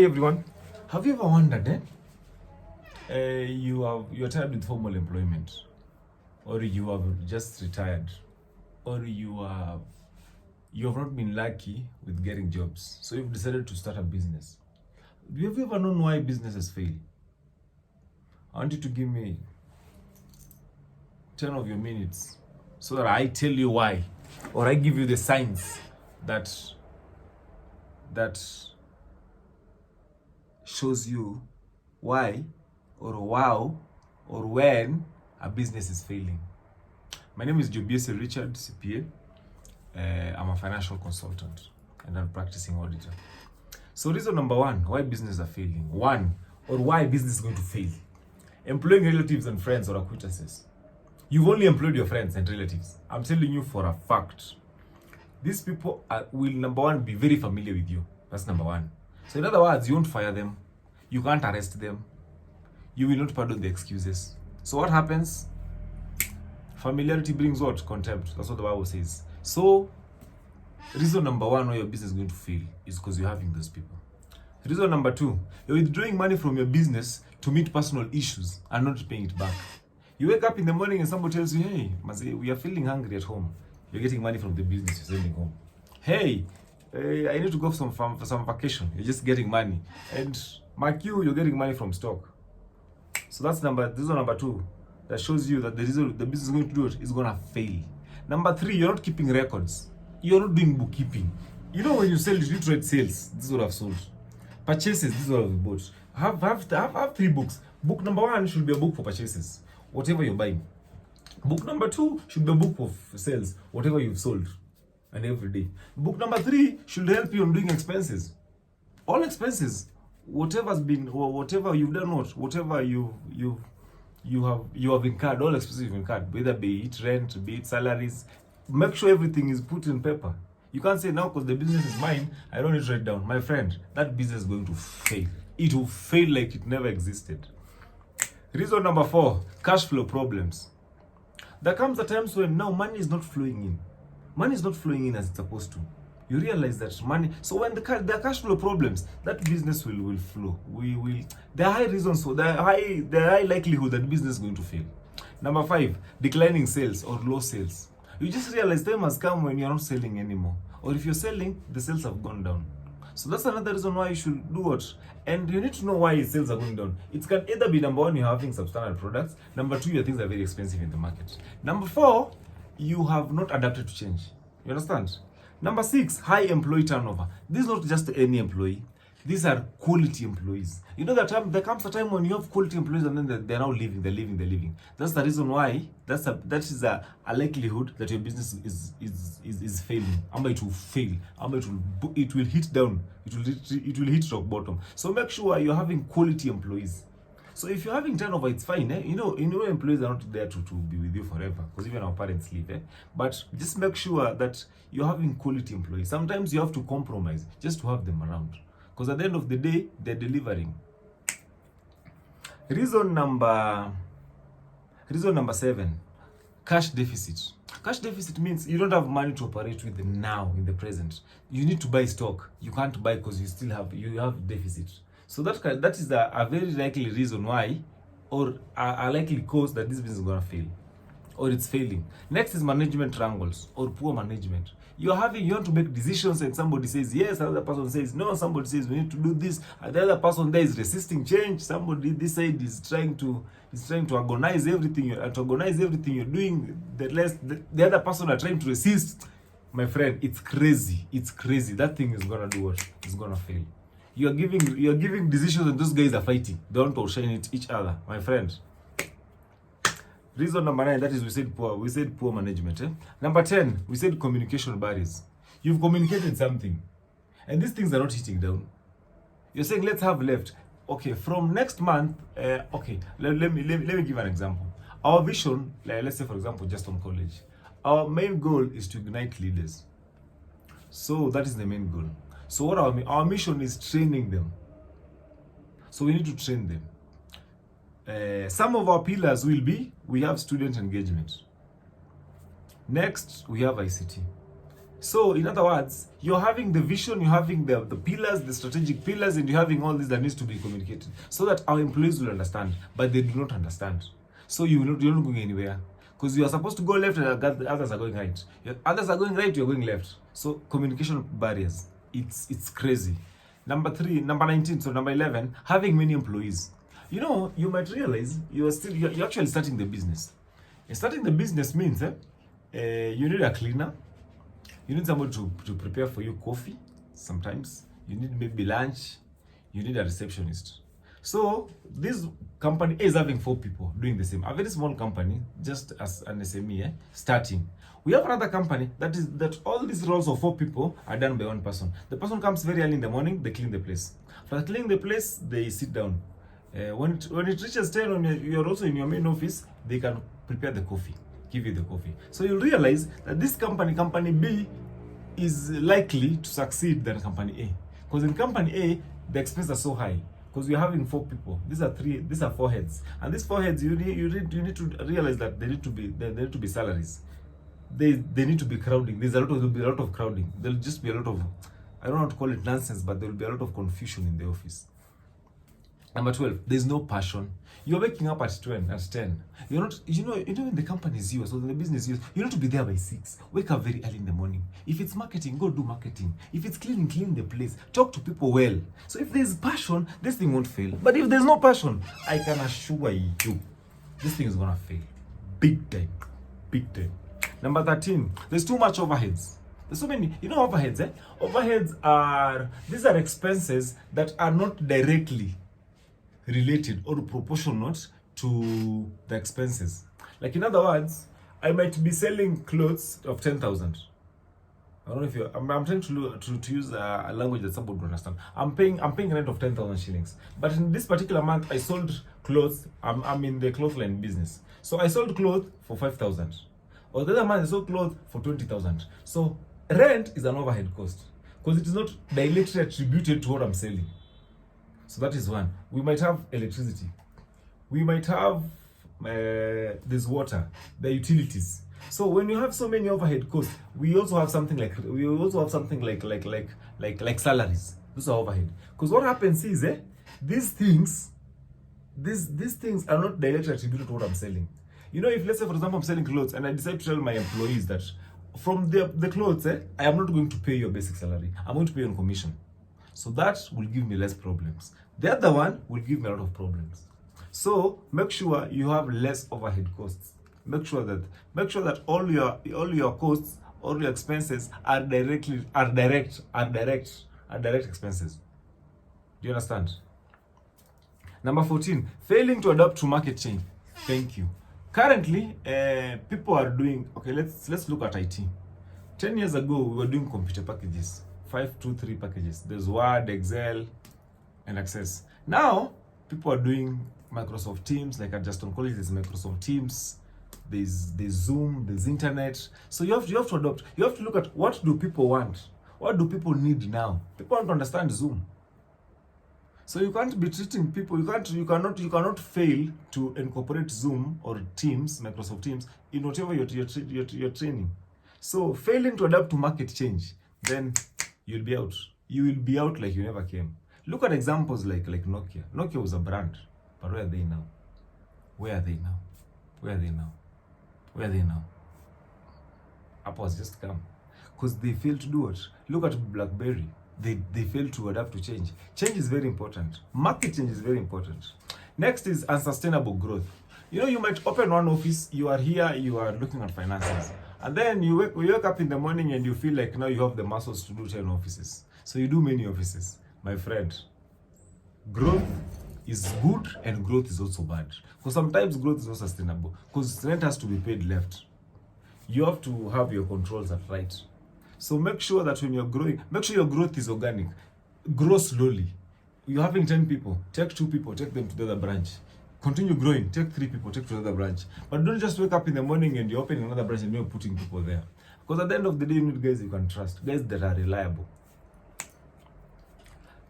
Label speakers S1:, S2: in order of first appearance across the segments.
S1: Hey everyone, have you ever wondered, you're tired with formal employment, or you have just retired, or you have not been lucky with getting jobs, so you've decided to start a business. Have you ever known why businesses fail? I want you to give me 10 of your minutes so that I tell you why, or I give you the signs that that shows you why or wow or when a business is failing. My name is Jobiese Richard, CPA. I'm a financial consultant and I'm practicing auditor. So reason number one, why businesses are failing. One, or why business is going to fail. Employing relatives and friends or acquaintances. You've only employed your friends and relatives. I'm telling you for a fact. These people will, number one, be very familiar with you. That's number one. So in other words, you won't fire them. You can't arrest them. You will not pardon the excuses. So what happens? Familiarity brings what? Contempt. That's what the Bible says. So reason number one why your business is going to fail is because you're having those people. Reason number two, you're withdrawing money from your business to meet personal issues and not paying it back. You wake up in the morning and somebody tells you, hey, Maze, we are feeling hungry at home. You're getting money from the business you're sending home. Hey, I need to go for some vacation. You're just getting money. And mark you, you're getting money from stock. So that's reason number two that shows you that the business is going to do it is going to fail. Number three, you're not keeping records. You're not doing bookkeeping. You know when you sell, you trade sales. This is what I've sold. Purchases, this is what I've bought. Have three books. Book number one should be a book for purchases, whatever you're buying. Book number two should be a book of sales, whatever you've sold, and every day. Book number three should help you on doing expenses. All expenses, whatever you've done, whatever you have incurred, all expenses you've incurred, whether be it rent, be it salaries. Make sure everything is put in paper. You can't say now because the business is mine, I don't need to write down. My friend, that business is going to fail. It will fail like it never existed. Reason number four, cash flow problems. There comes a times when now money is not flowing in. Money is not flowing in as it's supposed to. You realize that money. So when there are cash flow problems, that business will flow. There are high reasons for there are high likelihood that business is going to fail. Number five, declining sales or low sales. You just realize time has come when you're not selling anymore. Or if you're selling, the sales have gone down. So that's another reason why you should do what? And you need to know why sales are going down. It can either be number one, you're having substandard products. Number two, your things are very expensive in the market. Number four, you have not adapted to change. You understand? Number six, high employee turnover. This is not just any employee. These are quality employees. You know that there comes a time when you have quality employees and then they're now leaving. That's the reason why that is a likelihood that your business is failing. It will fail. It will hit down. It will hit rock bottom. So make sure you're having quality employees. So if you're having turnover, it's fine. You know, employees are not there to be with you forever because even our parents leave. But just make sure that you're having quality employees. Sometimes you have to compromise just to have them around. Because at the end of the day, they're delivering. Reason number seven, cash deficit. Cash deficit means you don't have money to operate with now in the present. You need to buy stock. You can't buy because you have deficit. So that is a very likely reason why, or a likely cause that this business is gonna fail, or it's failing. Next is management wrangles or poor management. You want to make decisions and somebody says yes, another person says no, somebody says we need to do this, and the other person there is resisting change. Somebody this side is trying to agonize everything you're doing. The other person are trying to resist. My friend, it's crazy. That thing is gonna do what? It's gonna fail. You're giving decisions and those guys are fighting. They want to outshine each other, my friend. Reason number 9, that is we said poor management. Number 10, we said communication barriers. You've communicated something, and these things are not hitting down. You're saying let's have left. Okay, from next month. Okay, let me give an example. Our vision, let's say for example, just on college, our main goal is to ignite leaders. So that is the main goal. So what our mission is training them. So we need to train them. Some of our pillars will be, we have student engagement. Next, we have ICT. So in other words, you're having the vision, you're having the pillars, the strategic pillars, and you're having all this that needs to be communicated so that our employees will understand, but they do not understand. So you're not going anywhere. Because you are supposed to go left and others are going right. Others are going right, you're going left. So communication barriers. It's crazy. Number 19, so number 11, having many employees. You know, you might realize you're actually starting the business. And starting the business means you need a cleaner. You need somebody to prepare for you coffee sometimes. You need maybe lunch. You need a receptionist. So this company is having 4 people doing the same. A very small company, just as an SME, starting. We have another company that all these roles of 4 people are done by one person. The person comes very early in the morning, they clean the place. After cleaning the place, they sit down. When it reaches 10, when you're also in your main office, they can prepare the coffee, give you the coffee. So you'll realize that this company B, is likely to succeed than company A. Because in company A, the expenses are so high. Because we're having 4 people. These are 4 heads. And these 4 heads, you need to realize that they need to be salaries. They need to be crowding. There'll be a lot of crowding. There'll just be a lot of, I don't know how to call it nonsense, but there'll be a lot of confusion in the office. Number 12, there's no passion. You're waking up at 10. You're not, when the company is yours, or the business is yours, you need to be there by 6. Wake up very early in the morning. If it's marketing, go do marketing. If it's cleaning, clean the place. Talk to people well. So if there's passion, this thing won't fail. But if there's no passion, I can assure you, this thing is gonna fail. Big time. Big time. Number 13, there's too much overheads. There's so many, overheads, Overheads these are expenses that are not directly related or proportionate to the expenses. Like in other words, I might be selling clothes of 10,000. I don't know if I'm trying to use a language that somebody will understand. I'm paying rent of 10,000 shillings. But in this particular month, I sold clothes. I'm in the clothesline business. So I sold clothes for 5,000. Or the other month, I sold clothes for 20,000. So rent is an overhead cost because it is not directly attributed to what I'm selling. So that is one. We might have electricity. We might have this water, the utilities. So when you have so many overhead costs, we also have something like salaries. Those are overhead. Because what happens is these things are not directly attributed to what I'm selling. If let's say for example I'm selling clothes and I decide to tell my employees that from the clothes, I am not going to pay your basic salary. I'm going to pay on commission. So that will give me less problems. The other one will give me a lot of problems. So make sure you have less overhead costs. Make sure that all your costs, all your expenses are direct expenses. Do you understand? Number 14, failing to adapt to market change. Thank you. Currently, people are doing, okay, let's look at IT. 10 years ago, we were doing computer packages. 523 packages. There's Word, Excel, and Access. Now, people are doing Microsoft Teams, like at Justin College, there's Microsoft Teams, there's Zoom, there's internet. So you have to adopt. You have to look at what do people want? What do people need now? People want to understand Zoom. So you can't be treating people, you cannot fail to incorporate Zoom or Teams, Microsoft Teams, in whatever you're training. So failing to adapt to market change, then you'll be out. You will be out like you never came. Look at examples like Nokia. Nokia was a brand, but where are they now? Where are they now? Where are they now? Where are they now? Apple has just come. Because they failed to do it. Look at BlackBerry. They fail to adapt to change. Change is very important. Market change is very important. Next is unsustainable growth. You might open one office, you are here, you are looking at finances. And then you wake up in the morning and you feel like now you have the muscles to do 10 offices. So you do many offices. My friend, growth is good and growth is also bad. Because sometimes growth is not sustainable. Because rent has to be paid left. You have to have your controls at right. So make sure that when you're growing, make sure your growth is organic. Grow slowly. You're having 10 people, take 2 people, take them to the other branch. Continue growing, take 3 people, take to another branch. But don't just wake up in the morning and you're opening another branch and you're putting people there. Because at the end of the day, you need guys you can trust, guys that are reliable.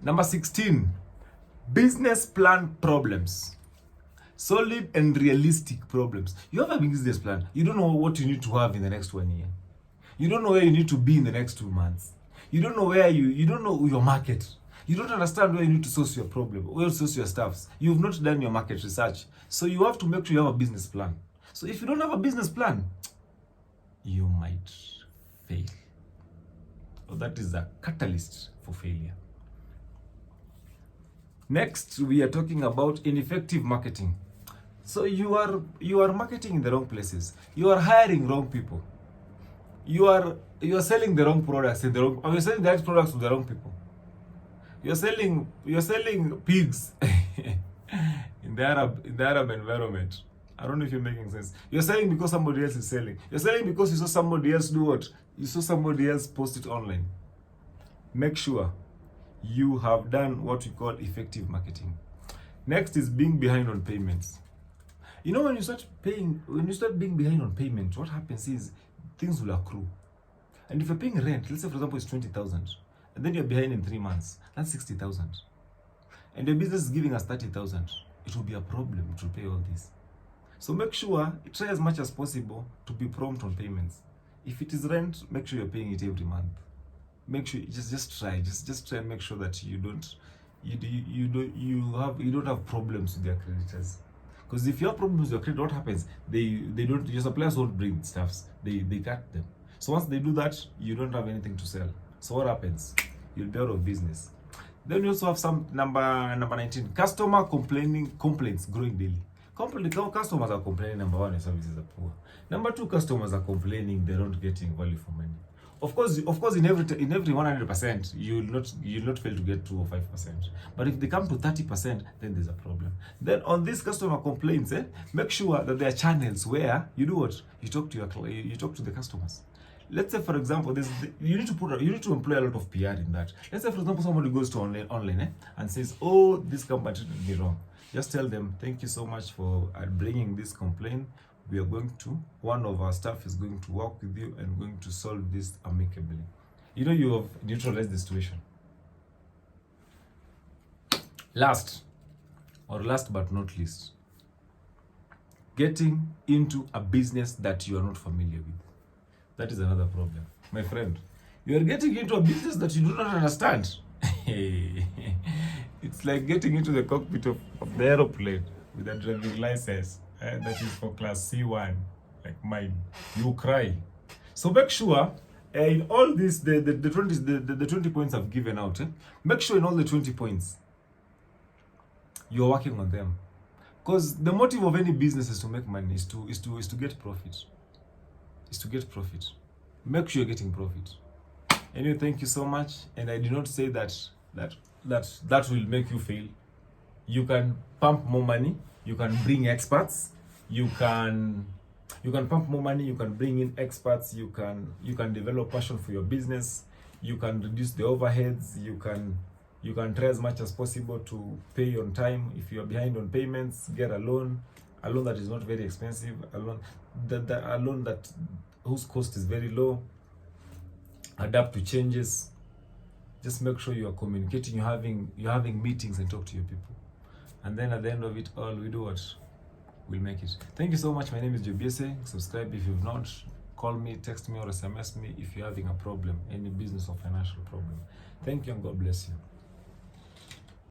S1: Number 16, business plan problems. Solid and realistic problems. You have a business plan. You don't know what you need to have in the next 1 year. You don't know where you need to be in the next 2 months. You don't know where you don't know your market. You don't understand where you need to source your problem, where to source your stuffs. You've not done your market research. So you have to make sure you have a business plan. So if you don't have a business plan, you might fail. So that is a catalyst for failure. Next, we are talking about ineffective marketing. So you are marketing in the wrong places. You are hiring wrong people. You are selling the wrong products in the wrong, or you're selling the right products to the wrong people. You're selling pigs in the Arab environment. I don't know if you're making sense. You're selling because somebody else is selling. You're selling because you saw somebody else do what? You saw somebody else post it online. Make sure you have done what we call effective marketing. Next is being behind on payments. You know, when you start being behind on payments, what happens is things will accrue. And if you're paying rent, let's say for example it's 20,000, and then you're behind in 3 months, that's 60,000. And your business is giving us 30,000, it will be a problem to pay all this. So make sure, try as much as possible to be prompt on payments. If it is rent, make sure you're paying it every month. Make sure just try and make sure that you don't have problems with your creditors. Because if you have problems with your credit, what happens? They don't, your suppliers won't bring stuffs. They cut them. So once they do that, you don't have anything to sell. So what happens? You'll be out of business. Then you also have some number 19, customer complaints growing daily. Customers are complaining, number one, your services are poor. Number two, customers are complaining they're not getting value for money. Of course, in every 100%, you'll not fail to get 2 or 5%. But if they come to 30%, then there's a problem. Then on these customer complaints, make sure that there are channels where you do what? You talk to the customers. Let's say, for example, you need to employ a lot of PR in that. Let's say, for example, somebody goes to online and says, "Oh, this company treated me wrong." Just tell them, "Thank you so much for bringing this complaint. One of our staff is going to work with you and going to solve this amicably." You know, you have neutralized the situation. Last but not least, getting into a business that you are not familiar with. That is another problem. My friend, you are getting into a business that you do not understand. It's like getting into the cockpit of the aeroplane with a driving license that is for class C1, like mine. You cry. So make sure in all this, the 20 points I've given out, make sure in all the 20 points, you're working on them. Because the motive of any business is to make money, is to get profit. Make sure you're getting profit. Anyway, thank you so much. And I do not say that will make you fail. You can pump more money. You can bring experts. You can pump more money. You can bring in experts. You can develop passion for your business. You can reduce the overheads. You can try as much as possible to pay on time. If you are behind on payments, get a loan that is not very expensive, a loan whose cost is very low. Adapt to changes. Just make sure you are communicating, you're having meetings and talk to your people. And then at the end of it all, we do what? We'll make it. Thank you so much. My name is Jobiese. Subscribe if you've not. Call me, text me, or SMS me if you're having a problem, any business or financial problem. Thank you and God bless you.